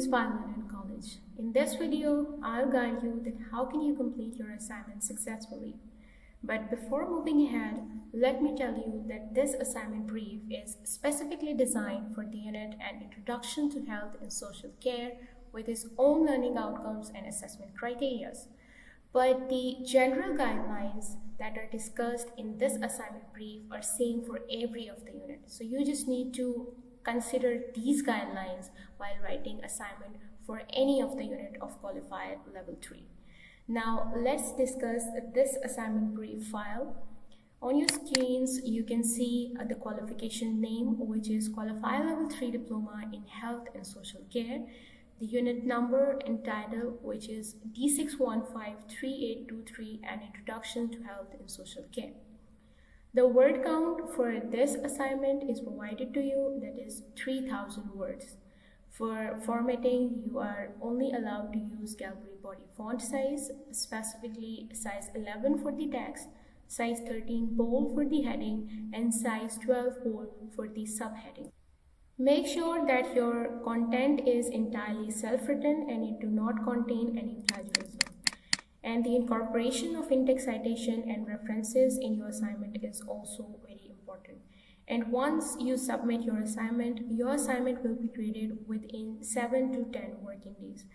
means final in college. In this video, I'll guide you that how can you complete your assignment successfully. But before moving ahead, let me tell you that this assignment brief is specifically designed for the unit and Introduction to Health and Social Care with its own learning outcomes and assessment criteria. But the general guidelines that are discussed in this assignment brief are same for every of the unit. So you just need to consider these guidelines while writing assignment for any of the unit of qualified level 3. Now let's discuss this assignment brief file. On your screens, you can see the qualification name, which is Qualified Level 3 Diploma in Health and Social Care, the unit number and title, which is D6153823, and Introduction to Health and Social Care. The word count for this assignment is provided to you, that is 3000 words. For formatting, you are only allowed to use Calgary body font size, specifically size 11 for the text, size 13 bold for the heading, and size 12 bold for the subheading. Make sure that your content is entirely self-written and it do not contain any plagiarism. And the incorporation of in-text citation and references in your assignment is also very important. And once you submit your assignment will be graded within 7 to 10 working days.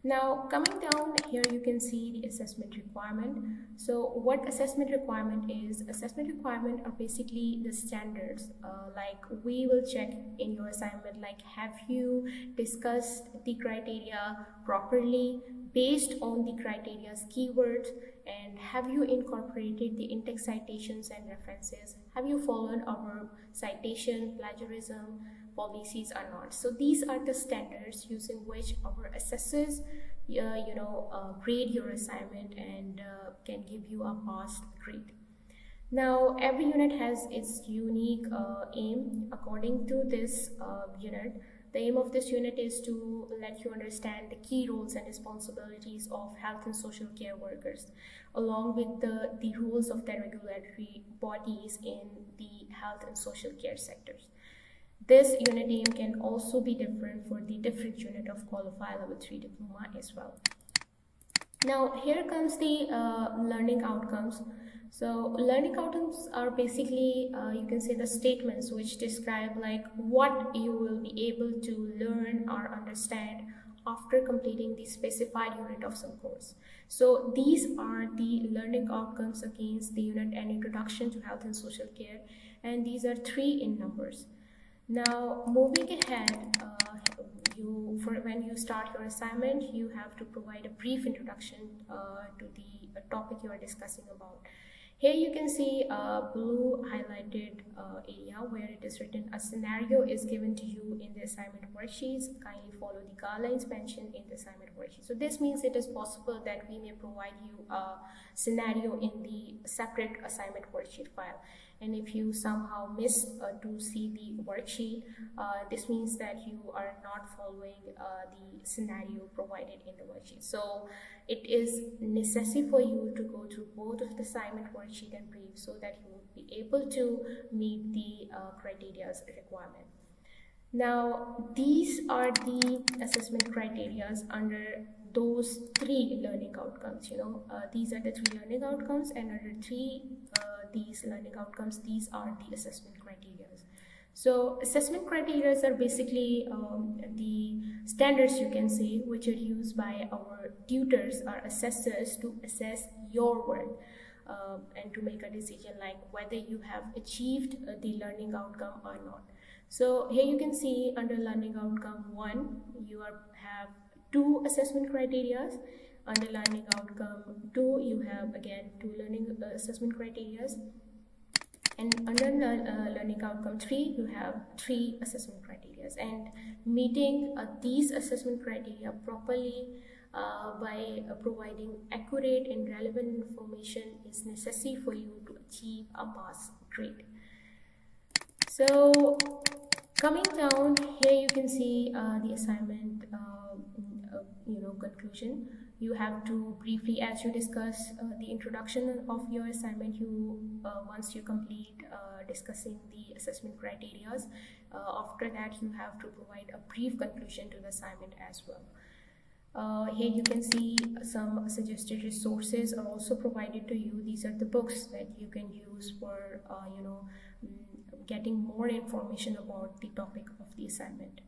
Now, coming down here, you can see the assessment requirement. So what assessment requirement is? Assessment requirement are basically the standards. Like we will check in your assignment, like have you discussed the criteria properly based on the criteria's keywords, and have you incorporated the in-text citations and references? Have you followed our citation, plagiarism policies or not? So these are the standards using which our assessors grade your assignment and can give you a pass grade. Now every unit has its unique aim. According to this unit, the aim of this unit is to let you understand the key roles and responsibilities of health and social care workers, along with the roles of the regulatory bodies in the health and social care sectors. This unit aim can also be different for the different unit of qualified level 3 diploma as well. Now here comes the learning outcomes. So learning outcomes are basically you can say the statements which describe like what you will be able to learn or understand after completing the specified unit of some course. So these are the learning outcomes against the unit and Introduction to Health and Social Care, and these are 3 in numbers. Now moving ahead, when you start your assignment, you have to provide a brief introduction to the topic you are discussing about. Here you can see a blue highlighted area where it is written, a scenario is given to you in the assignment worksheets. Kindly follow the guidelines mentioned in the assignment worksheet. So this means it is possible that we may provide you a scenario in the separate assignment worksheet file. And if you somehow miss to see the worksheet, this means that you are not following the scenario provided in the worksheet. So it is necessary for you to go through both of the assignment worksheet and brief so that you will be able to meet the criteria's requirement. Now these are the assessment criterias under those 3 learning outcomes. These are the 3 learning outcomes, and under these learning outcomes, these are the assessment criteria. So assessment criteria are basically the standards, you can say, which are used by our tutors or assessors to assess your work and to make a decision like whether you have achieved the learning outcome or not. So here you can see under learning outcome 1, you have 2 assessment criteria. Under learning outcome 2, you have again 2 learning assessment criteria. And under learning outcome 3, you have 3 assessment criteria. And meeting these assessment criteria properly by providing accurate and relevant information is necessary for you to achieve a pass grade. So coming down here, you can see the assignment conclusion. You have to briefly, as you discuss the introduction of your assignment, once you complete discussing the assessment criteria, after that you have to provide a brief conclusion to the assignment as well. Here you can see some suggested resources are also provided to you. These are the books that you can use for getting more information about the topic of the assignment.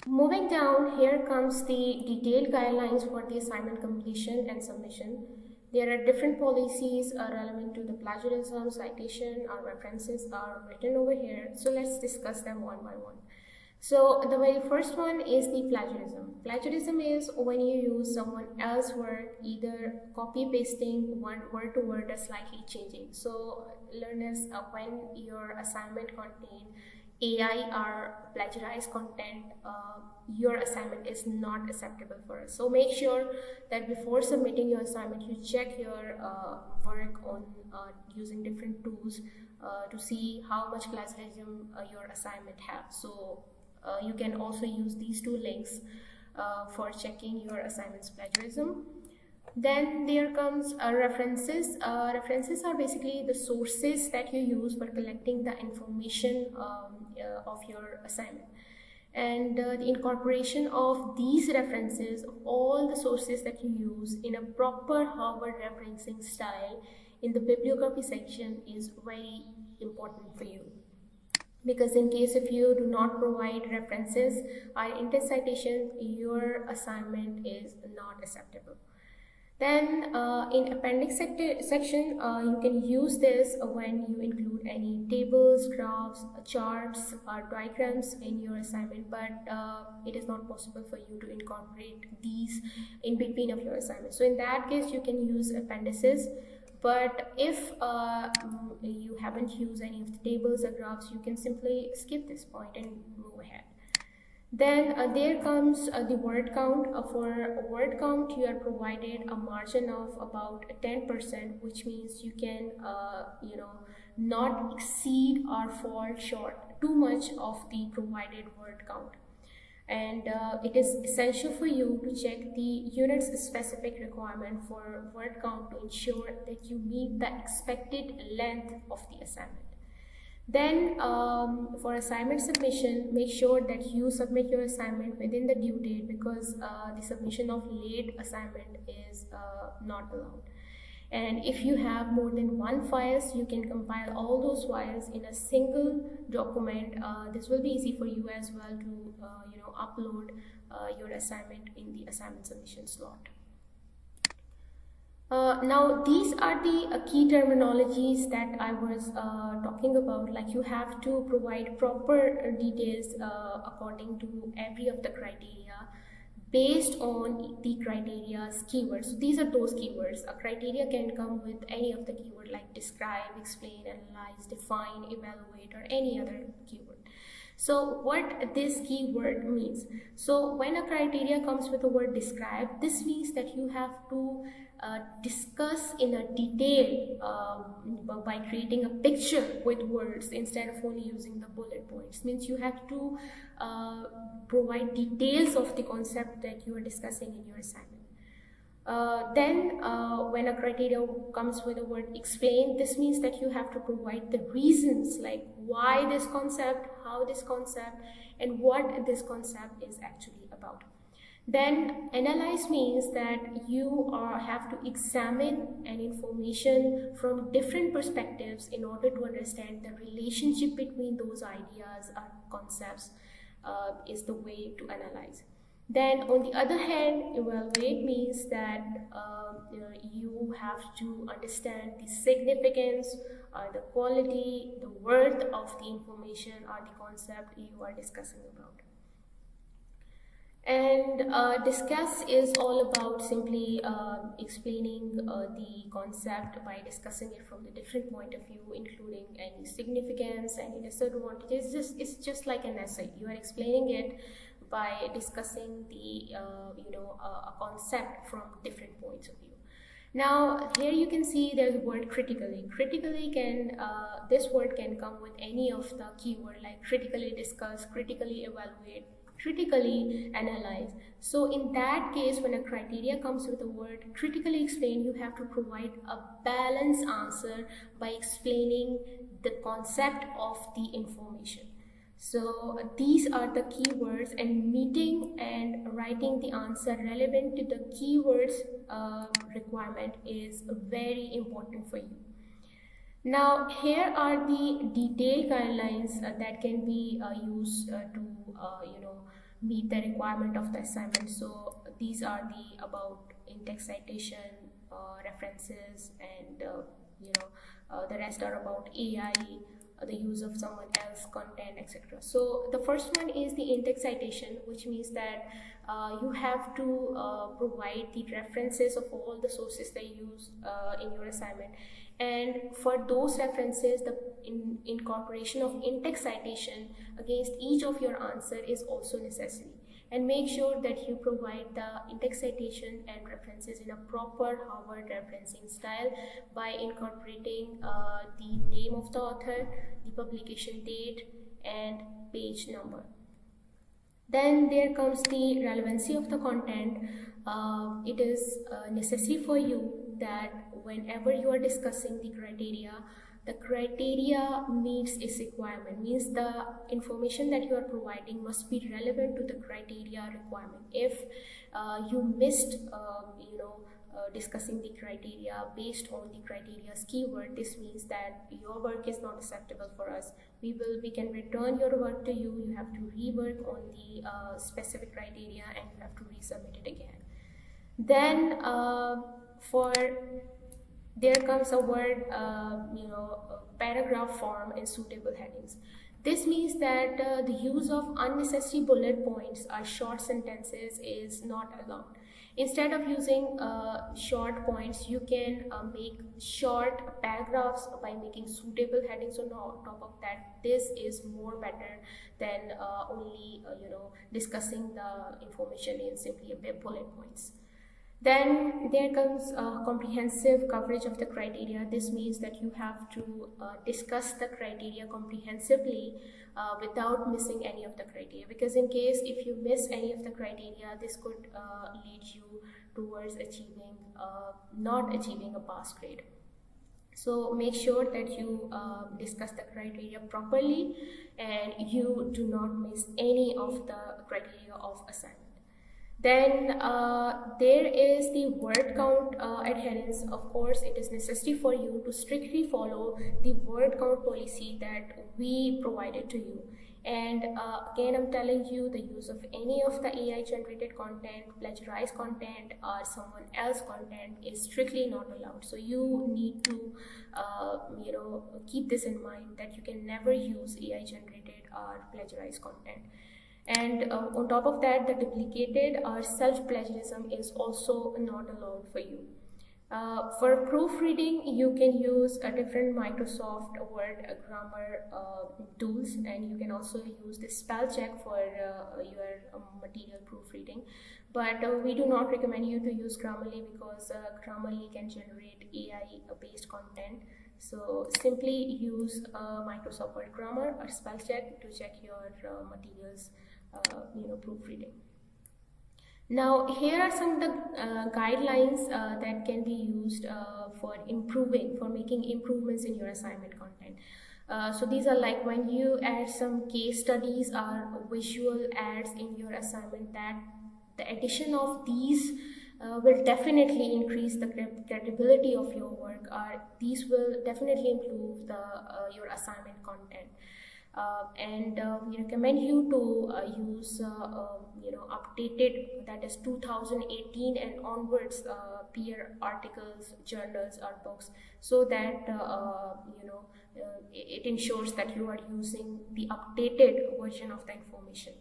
Moving down, here comes the detailed guidelines for the assignment completion and submission. There are different policies relevant to the plagiarism, citation, or references are written over here. So let's discuss them one by one. So the very first one is the plagiarism. Plagiarism is when you use someone else's work, either copy pasting one word to word or slightly changing. So learners, when your assignment contains AI or plagiarized content, your assignment is not acceptable for us. So make sure that before submitting your assignment, you check your work on using different tools to see how much plagiarism your assignment has. So you can also use these two links for checking your assignment's plagiarism. Then there comes references. References are basically the sources that you use for collecting the information of your assignment. And the incorporation of these references, all the sources that you use in a proper Harvard referencing style in the bibliography section is very important for you. Because in case if you do not provide references or in-text citation, your assignment is not acceptable. Then in appendix section, you can use this when you include any tables, graphs, charts, or diagrams in your assignment, but it is not possible for you to incorporate these in between of your assignment. So in that case, you can use appendices. But if you haven't used any of the tables or graphs, you can simply skip this point and move ahead. Then there comes the word count. For word count, you are provided a margin of about 10%, which means you can not exceed or fall short too much of the provided word count. And it is essential for you to check the unit's specific requirement for word count to ensure that you meet the expected length of the assignment. Then for assignment submission, make sure that you submit your assignment within the due date, because the submission of late assignment is not allowed. And if you have more than one files, you can compile all those files in a single document. This will be easy for you as well to upload your assignment in the assignment submission slot. Now these are the key terminologies that I was talking about. Like, you have to provide proper details according to every of the criteria based on the criteria's keywords. So these are those keywords. A criteria can come with any of the keyword like describe, explain, analyze, define, evaluate, or any other keyword. So what this keyword means. So when a criteria comes with the word describe, this means that you have to discuss in a detail by creating a picture with words instead of only using the bullet points. Means you have to provide details of the concept that you are discussing in your assignment. Then when a criteria comes with the word explain, this means that you have to provide the reasons, like why this concept, how this concept, and what this concept is actually about. Then analyze means that you have to examine an information from different perspectives in order to understand the relationship between those ideas or concepts is the way to analyze. Then on the other hand, evaluate means that you have to understand the significance, the quality, the worth of the information or the concept you are discussing about. And discuss is all about simply explaining the concept by discussing it from the different point of view, including any significance, any disadvantages. It's just like an essay. You are explaining it by discussing the a concept from different points of view. Now here you can see there's a word critically. Critically can this word can come with any of the keyword like critically discuss, critically evaluate, critically analyze. So in that case, when a criteria comes with the word critically explain, you have to provide a balanced answer by explaining the concept of the information. So these are the keywords, and meeting and writing the answer relevant to the keywords requirement is very important for you. Now, here are the detailed guidelines that can be used to, meet the requirement of the assignment. So these are the about in-text citation, references, and the rest are about AI, the use of someone else content, etc. So the first one is the in-text citation, which means that you have to provide the references of all the sources they use in your assignment, and for those references the incorporation of in-text citation against each of your answer is also necessary. And make sure that you provide the in-text citation and references in a proper Harvard referencing style by incorporating the name of the author, the publication date, and page number. Then there comes the relevancy of the content. It is necessary for you that whenever you are discussing the criteria meets its requirement, means the information that you are providing must be relevant to the criteria requirement. If you missed discussing the criteria based on the criteria's keyword, this means that your work is not acceptable for us. We can return your work to you. You have to rework on the specific criteria, and you have to resubmit it again. Then there comes a word paragraph form in suitable headings. This means that the use of unnecessary bullet points or short sentences is not allowed. Instead of using short points, you can make short paragraphs by making suitable headings on top of that. This is more better than only discussing the information in simply bullet points. Then there comes comprehensive coverage of the criteria. This means that you have to discuss the criteria comprehensively without missing any of the criteria, because in case if you miss any of the criteria, this could lead you towards not achieving a pass grade. So make sure that you discuss the criteria properly and you do not miss any of the criteria of assignment. Then there is the word count adherence. Of course, it is necessary for you to strictly follow the word count policy that we provided to you. And again, I'm telling you, the use of any of the AI generated content, plagiarized content, or someone else content is strictly not allowed. So you need to keep this in mind, that you can never use AI generated or plagiarized content. And on top of that, the duplicated or self-plagiarism is also not allowed for you. For proofreading, you can use a different Microsoft Word grammar tools, and you can also use the spell check for your material proofreading. But we do not recommend you to use Grammarly, because Grammarly can generate AI-based content. So simply use Microsoft Word grammar or spell check to check your materials proofreading. Now here are some of the guidelines that can be used for making improvements in your assignment content. So these are like when you add some case studies or visual ads in your assignment, that the addition of these will definitely increase the credibility of your work, or these will definitely improve your assignment content. And we recommend you to use updated, that is 2018 and onwards, peer articles, journals, or books, so that it ensures that you are using the updated version of the information.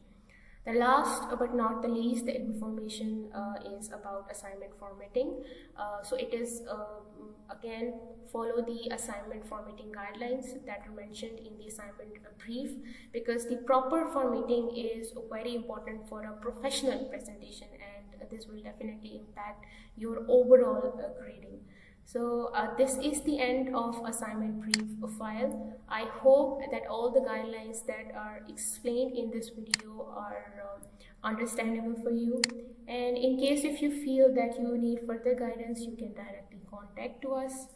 The last but not the least, the information is about assignment formatting. So it is again, follow the assignment formatting guidelines that are mentioned in the assignment brief, because the proper formatting is very important for a professional presentation, and this will definitely impact your overall grading. So this is the end of assignment brief file. I hope that all the guidelines that are explained in this video are understandable for you. And in case if you feel that you need further guidance, you can directly contact to us.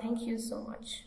Thank you so much.